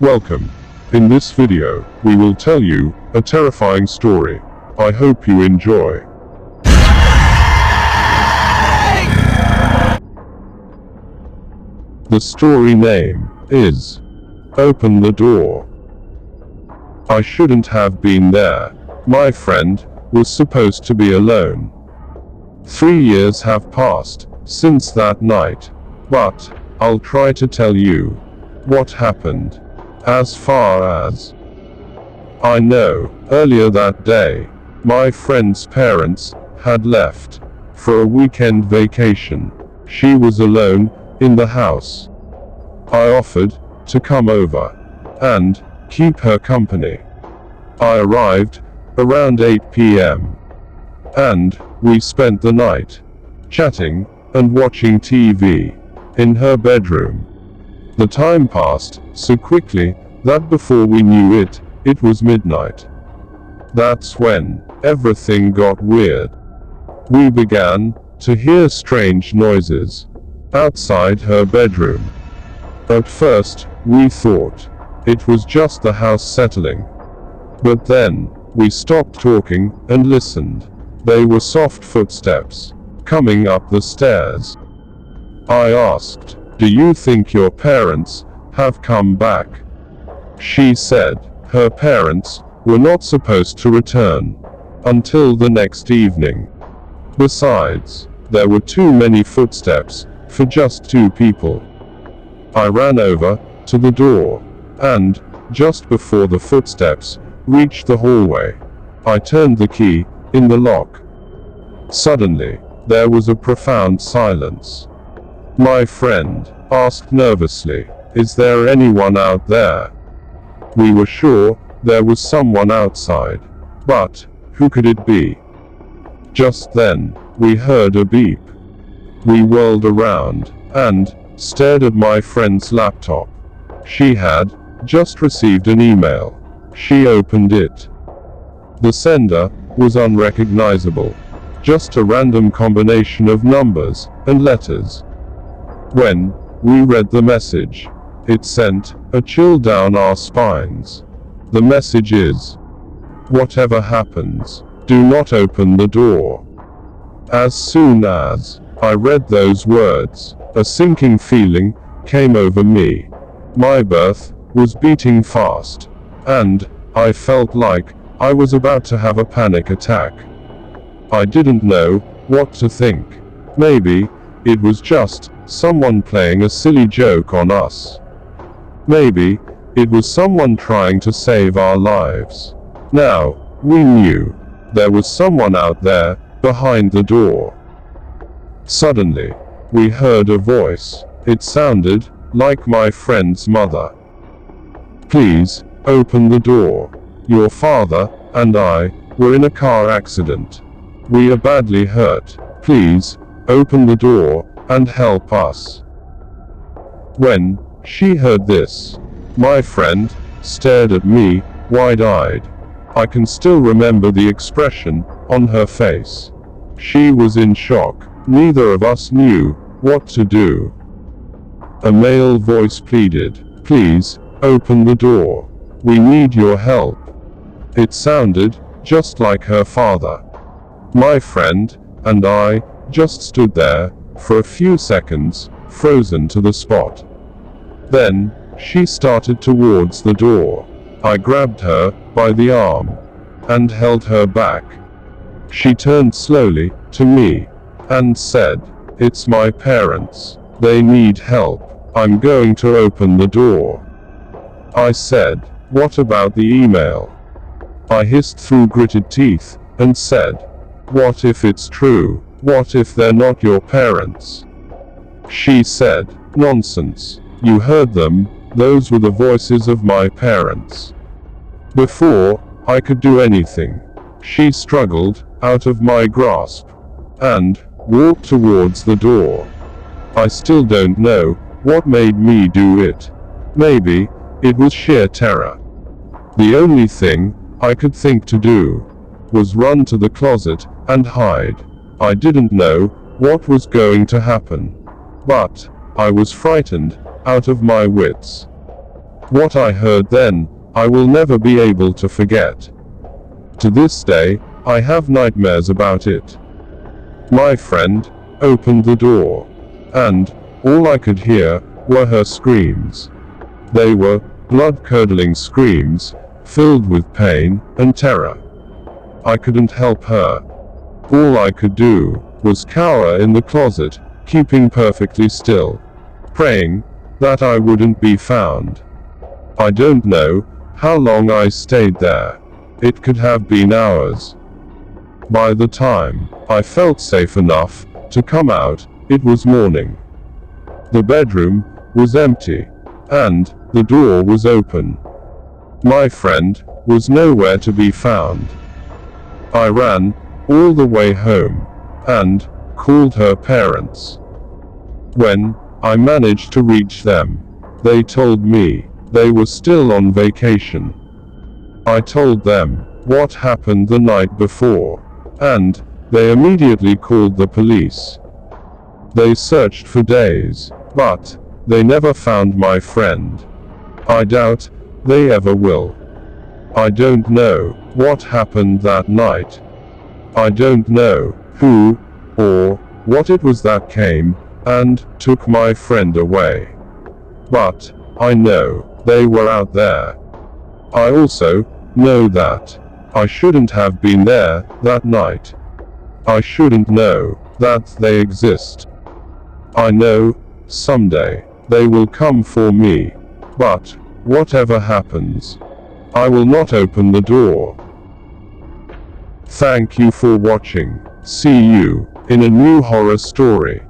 Welcome. In this video, we will tell you a terrifying story. I hope you enjoy. The story name is Open the Door. I shouldn't have been there. My friend was supposed to be alone. 3 years have passed since that night, but I'll try to tell you what happened. As far as I know, earlier that day, my friend's parents had left for a weekend vacation. She was alone in the house. I offered to come over and keep her company. I arrived around 8 p.m. and we spent the night chatting and watching TV in her bedroom. The time passed so quickly that before we knew it, it was midnight. That's when everything got weird. We began to hear strange noises outside her bedroom. At first, we thought it was just the house settling. But then, we stopped talking and listened. They were soft footsteps coming up the stairs. I asked, "Do you think your parents have come back?" She said her parents were not supposed to return until the next evening. Besides, there were too many footsteps for just 2 people. I ran over to the door, and just before the footsteps reached the hallway, I turned the key in the lock. Suddenly, there was a profound silence. My friend asked nervously, "Is there anyone out there?" We were sure there was someone outside, but who could it be? Just then, we heard a beep. We whirled around and stared at my friend's laptop. She had just received an email. She opened it. The sender was unrecognizable, just a random combination of numbers and letters. When we read the message, it sent a chill down our spines. The message is, "Whatever happens, do not open the door." As soon as I read those words, a sinking feeling came over me. My breath was beating fast, and I felt like I was about to have a panic attack. I didn't know what to think. Maybe it was just someone playing a silly joke on us. Maybe it was someone trying to save our lives. Now, we knew there was someone out there behind the door. Suddenly, we heard a voice. It sounded like my friend's mother. "Please, open the door. Your father and I were in a car accident. We are badly hurt. Please, open the door and help us." When she heard this, my friend stared at me, wide-eyed. I can still remember the expression on her face. She was in shock. Neither of us knew what to do. A male voice pleaded, "Please, open the door. We need your help." It sounded just like her father. My friend and I just stood there for a few seconds, frozen to the spot. Then, she started towards the door. I grabbed her by the arm and held her back. She turned slowly to me and said, "It's my parents. They need help. I'm going to open the door." I said, "What about the email?" I hissed through gritted teeth and said, "What if it's true? What if they're not your parents?" She said, "Nonsense. You heard them. Those were the voices of my parents." Before I could do anything, she struggled out of my grasp and walked towards the door. I still don't know what made me do it. Maybe it was sheer terror. The only thing I could think to do was run to the closet and hide. I didn't know what was going to happen, but I was frightened out of my wits. What I heard then, I will never be able to forget. To this day, I have nightmares about it. My friend opened the door, and all I could hear were her screams. They were blood-curdling screams, filled with pain and terror. I couldn't help her. All I could do was cower in the closet, keeping perfectly still, praying that I wouldn't be found. I don't know how long I stayed there. It could have been hours. By the time I felt safe enough to come out, it was morning. The bedroom was empty, and the door was open. My friend was nowhere to be found. I ran all the way home and called her parents. When I managed to reach them, they told me they were still on vacation. I told them what happened the night before, and they immediately called the police. They searched for days, but they never found my friend. I doubt they ever will. I don't know what happened that night. I don't know who or what it was that came and took my friend away. But I know they were out there. I also know that I shouldn't have been there that night. I shouldn't know that they exist. I know someday they will come for me, but whatever happens, I will not open the door. Thank you for watching. See you in a new horror story.